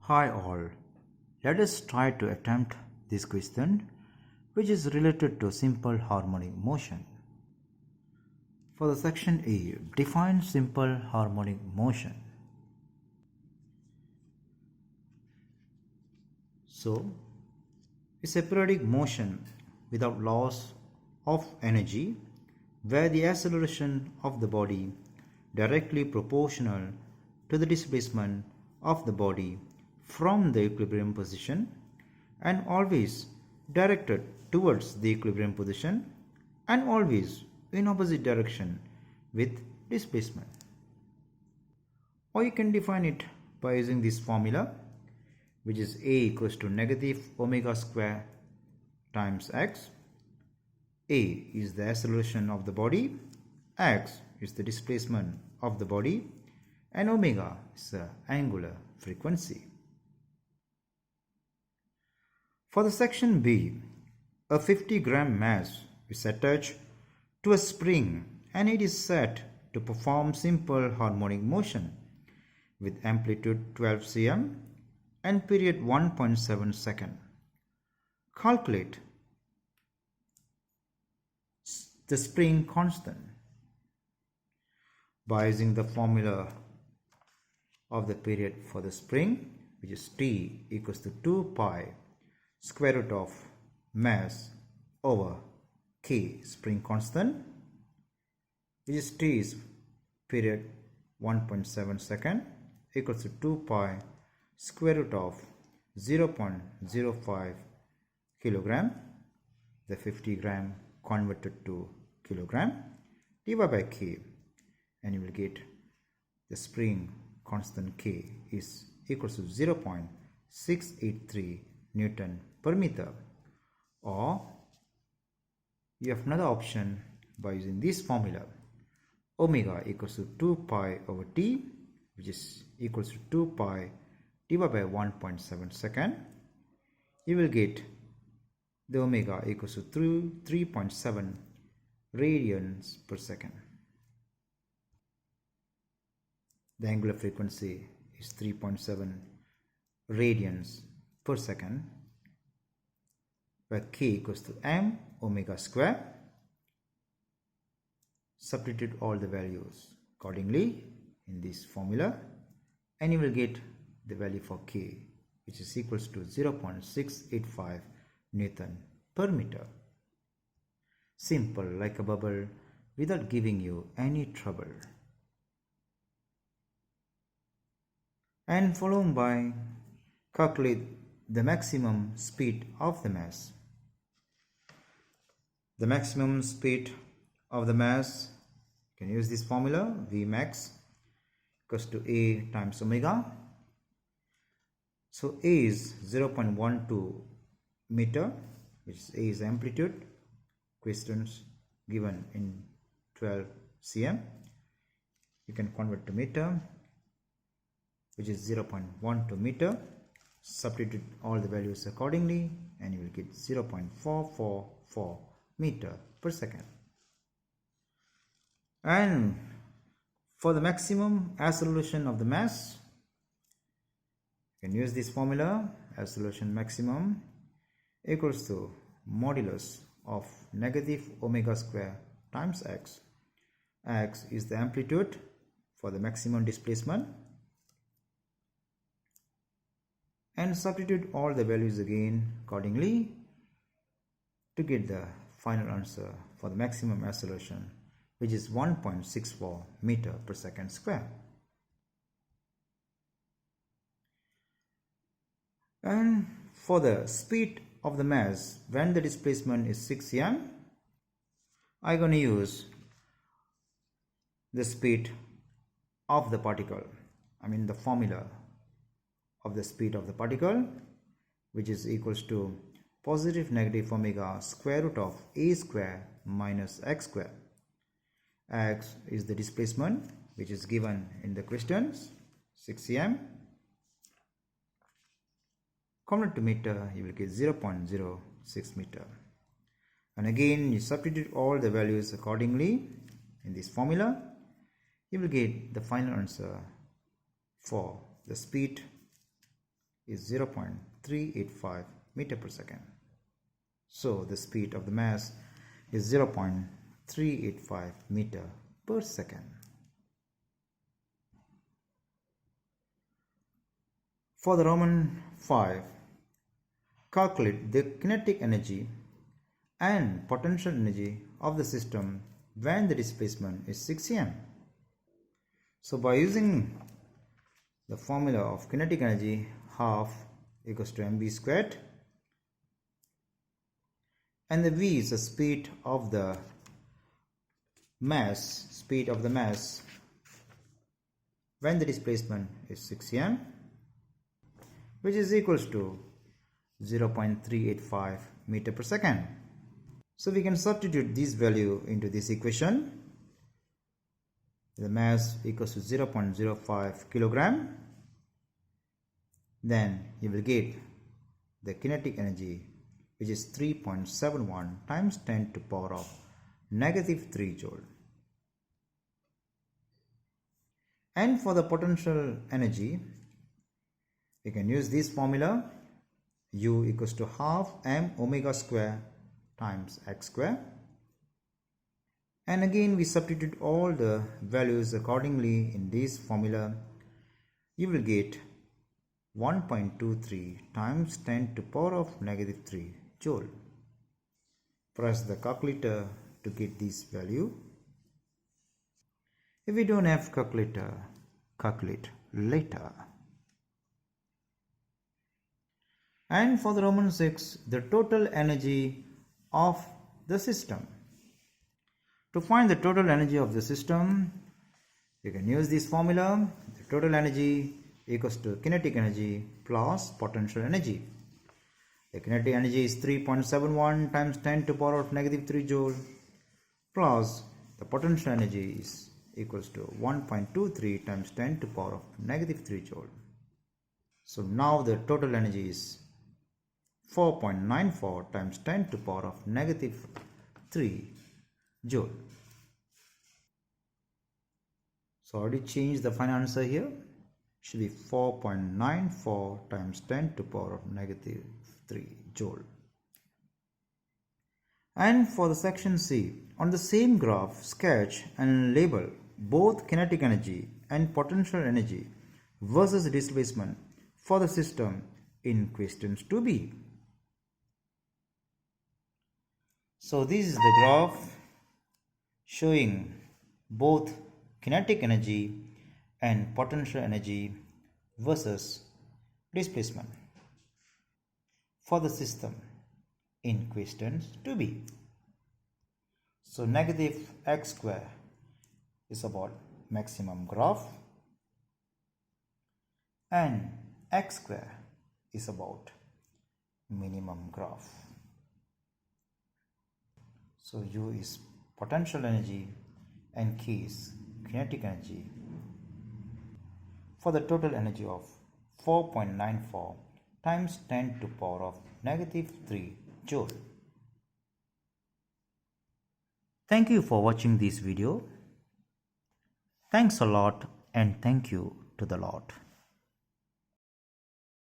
Hi all, let us try to attempt this question which is related to simple harmonic motion. For the section A, define simple harmonic motion. So, it's a periodic motion without loss of energy where the acceleration of the body directly proportional to the displacement of the body from the equilibrium position and always directed towards the equilibrium position and always in opposite direction with displacement. Or you can define it by using this formula, which is A equals to negative omega square times x. A is the acceleration of the body, x is the displacement of the body, and omega is the angular frequency. For the section B, a 50-gram mass is attached to a spring and it is set to perform simple harmonic motion with amplitude 12 cm and period 1.7 second. Calculate the spring constant by using the formula of the period for the spring, which is T equals to 2 pi square root of mass over K spring constant, which is T is period 1.7 second equals to 2 pi square root of 0.05 kilogram, the 50 gram converted to kilogram, divided by K, and you will get the spring constant K is equals to 0.683 Newton per meter. Or you have another option by using this formula, omega equals to 2 pi over T, which is equals to 2 pi divided by 1.7 second. You will get the omega equals to 3.7 radians per second. The angular frequency is 3.7 radians per second, where K equals to m omega square. Substitute all the values accordingly in this formula and you will get the value for K, which is equals to 0.685 Newton per meter. Simple like a bubble without giving you any trouble. And followed by calculate the maximum speed of the mass. The maximum speed of the mass, you can use this formula, V max equals to A times omega. So A is 0.12 meter, which is A is amplitude, questions given in 12 cm. You can convert to meter, which is 0.12 meter. Substitute all the values accordingly and you will get 0.444 meter per second. And for the maximum acceleration of the mass, you can use this formula, acceleration maximum equals to modulus of negative omega square times x. X is the amplitude for the maximum displacement, and substitute all the values again accordingly to get the final answer for the maximum acceleration, which is 1.64 meter per second square. And for the speed of the mass when the displacement is 6 cm, I'm going to use the speed of the particle, the formula of the speed of the particle, which is equals to positive negative omega square root of a square minus x square. X is the displacement which is given in the questions, 6 cm. Convert to meter, you will get 0.06 meter. And again you substitute all the values accordingly in this formula. You will get the final answer for the speed is 0.385 meter per second. So the speed of the mass is 0.385 meter per second. For the Roman 5, calculate the kinetic energy and potential energy of the system when the displacement is 6 m. So by using the formula of kinetic energy, half equals to mv squared, and the v is the speed of the mass when the displacement is 6 m, which is equals to 0.385 meter per second. So we can substitute this value into this equation. The mass equals to 0.05 kilogram. Then you will get the kinetic energy, which is 3.71 times 10 to the power of negative 3 joule. And for the potential energy, we can use this formula, U equals to half m omega square times x square. And again we substitute all the values accordingly in this formula. You will get 1.23 times 10 to the power of negative 3 joule. Press the calculator to get this value. If you don't have calculator, calculate later. And for the Roman 6, the total energy of the system. To find the total energy of the system, you can use this formula. The total energy equals to kinetic energy plus potential energy. The kinetic energy is 3.71 times 10 to the power of negative 3 joule plus the potential energy is equals to 1.23 times 10 to the power of negative 3 joule. So now the total energy is 4.94 times 10 to the power of negative 3 joule. So I already changed the final answer here. Should be 4.94 times 10 to the power of negative 3 joule. And for the section C, on the same graph, sketch and label both kinetic energy and potential energy versus displacement for the system in questions to be. So this is the graph showing both kinetic energy and potential energy versus displacement for the system in questions to be. So negative x square is about maximum graph and x square is about minimum graph. So U is potential energy and K is kinetic energy for the total energy of 4.94 times 10 to the power of negative 3 joule. Thank you for watching this video. Thanks a lot and thank you to the Lord.